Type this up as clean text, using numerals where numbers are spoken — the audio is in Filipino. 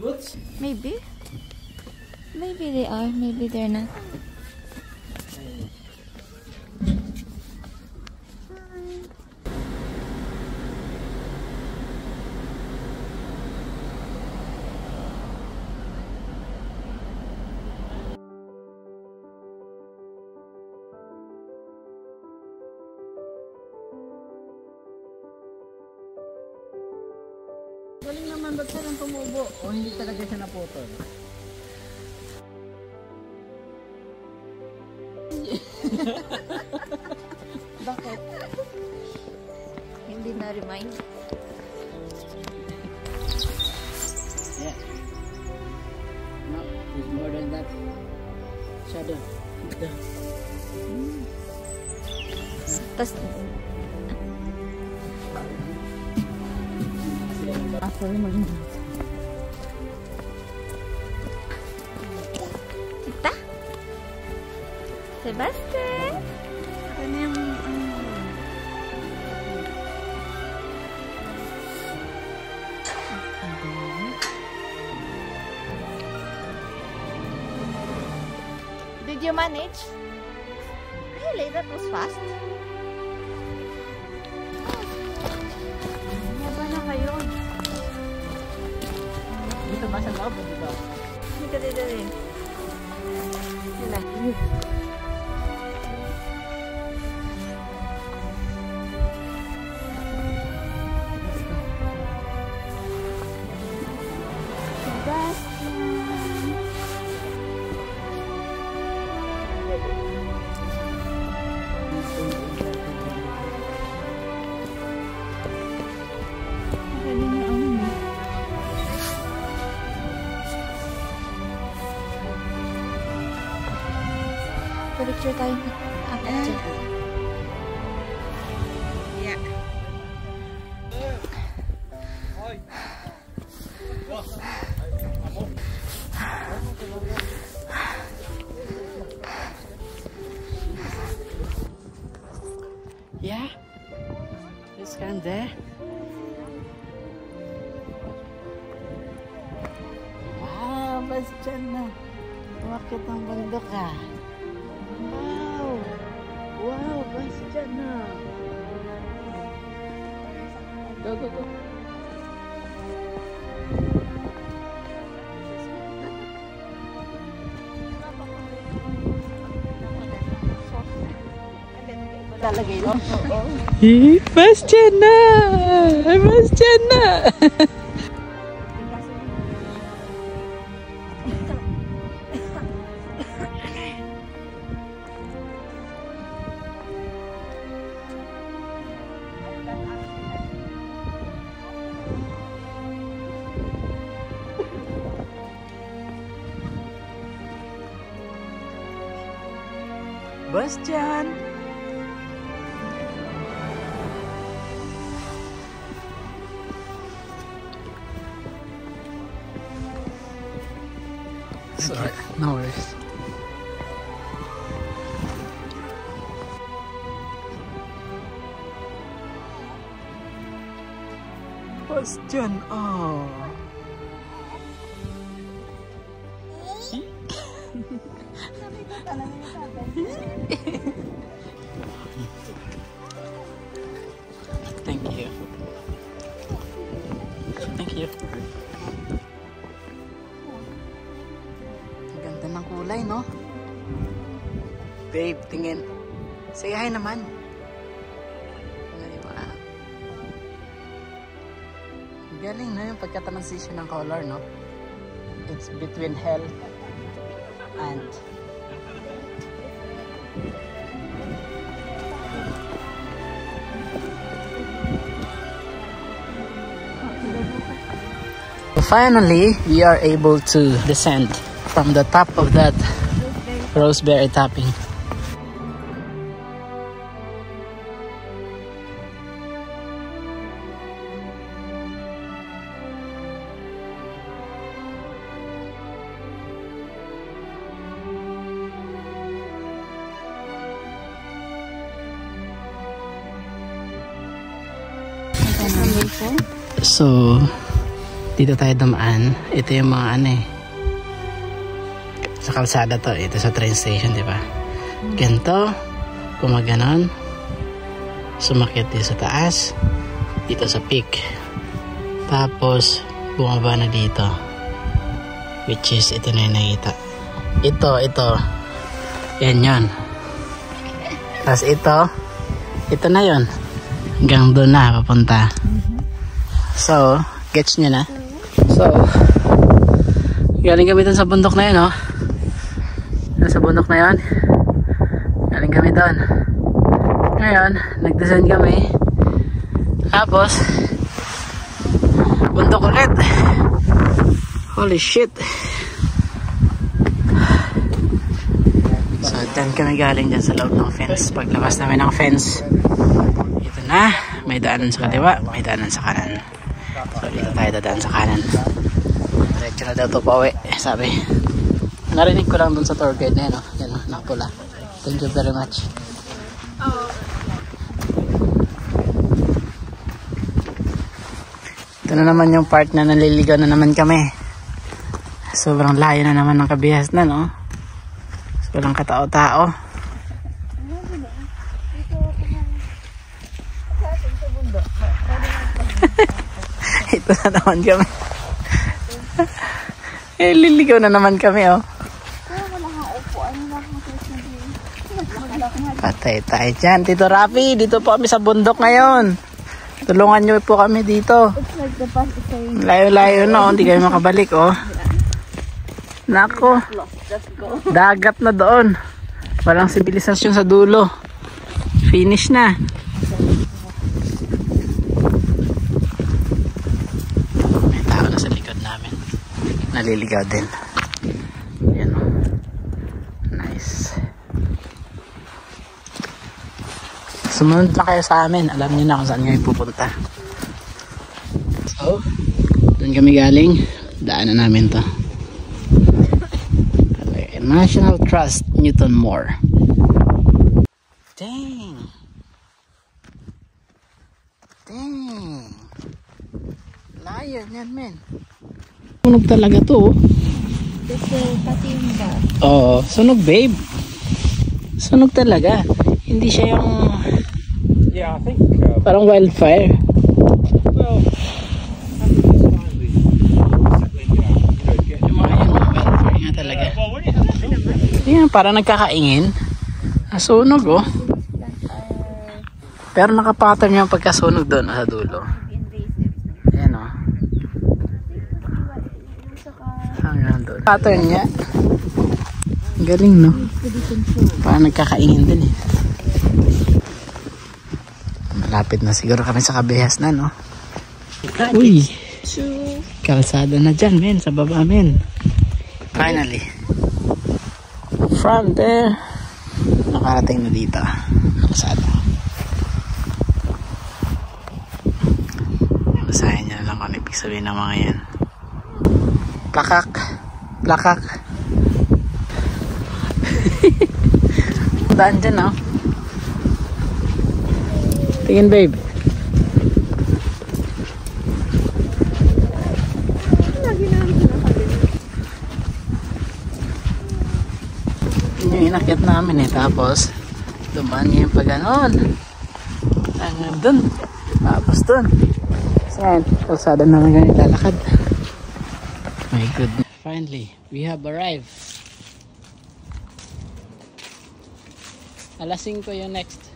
boots? Maybe. Maybe they are. Maybe they're not. Galing naman, ba't siya lang tumubo? O hindi talaga siya naputol? Bakit? Hindi na-remind? Yeah. No, it's more than that. Shadow. Tapos, Sorry, maging kita? Sebastian? ano yung Did you manage? Really? That was fast? Haba na kayo. dito ba sa loob o dito? Hindi ka dito rin. Sila. Picture tayo. Picture. Yeah. Yeah. It's kind of there. Wow, basta dyan na. Umakit ang bundok ka. Wow! Wow, basta dyan na. Go, go, go. Lalagay lang. Basta dyan na! Basta dyan na! Bastian! Sorry, no worries. Bastian, oh. Thank you. Thank you. Ang ganda ng kulay, no? Babe, tingin. Say hi naman. Diba? Galing na yung pagka-transition ng color, no? It's between hell and finally, we are able to descend from the top of that roseberry topping. So Dito tayo dumaan. Ito yung mga ano eh. Sa kalsada to. Ito sa train station, di ba? Ganito. Gumaganon. Sumakit dito sa taas. Dito sa peak. Tapos, bumaba na dito. Which is, ito na yung nakita. Ito. Yan yun. Tapos ito na yun. Hanggang doon na, papunta. So, gets nyo na? So, galing kami dun sa bundok na yun, oh. Sa bundok na yun. Galing kami doon. Ngayon, nag-descend kami. Tapos, bundok ulit. Holy shit. So, dyan kami galing dyan sa loob ng fence. Paglabas namin ng fence, ito na. May daanan sa kaliwa, may daanan sa kanan. So, dito tayo dadaan sa kanan. Diretso na daw ito pa uwi, sabi. Narinig ko lang dun sa tour guide na yun, oh. Yan, oh, nakapula. Thank you very much. Ito na naman yung part na naliligaw na naman kami. Sobrang layo na naman ng Kabihas na, no? Walang katao-tao. Ito na naman kami. Liligaw na naman kami, oh. Patay tayo dyan. Tito Rafi, dito po kami sa bundok ngayon. Tulungan nyo po kami dito. Layo-layo na, oh. Hindi kayo makabalik, oh. Nako. Dagat na doon. Walang sibilisasyon sa dulo. Finish na. May tao na sa likod namin. Naliligaw din. Yan, oh. Nice. Sumunod lang kayo sa amin. Alam niyo na kung saan kayo pupunta. So, doon kami galing. Daanan namin to. National Trust Newton Moore. Dang. Layo yan, men. Sunog talaga to. Oo, sunog, babe. Sunog talaga. Hindi siya yung Yeah, I think parang wildfire. well, Yung mga wildfire nga talaga. Yan, parang nagkakaingin. Nasunog, oh. Pero nakapattern yung pagkasunog doon sa dulo. Ayan, oh. Hanggang doon. Pattern niya. Galing, no? Parang nagkakaingin din, eh. Malapit na siguro kami sa Kabihas na, no? Uy! Kalsada na dyan, men. Sa baba, men. Finally. From there, nakarating na dito. Kalsada. Basahin nyo na lang kung ibig sabihin ng mga yan. Plakak. Plakak. Daan dyan, oh. Tingin, babe. Yung inakyat namin, eh. Tapos dumaan niya yung pag-ganon hanggang dun, tapos dun. Saan? Kalsada naman ganit lalakad. My goodness. Finally, we have arrived. Alas 5 yung next.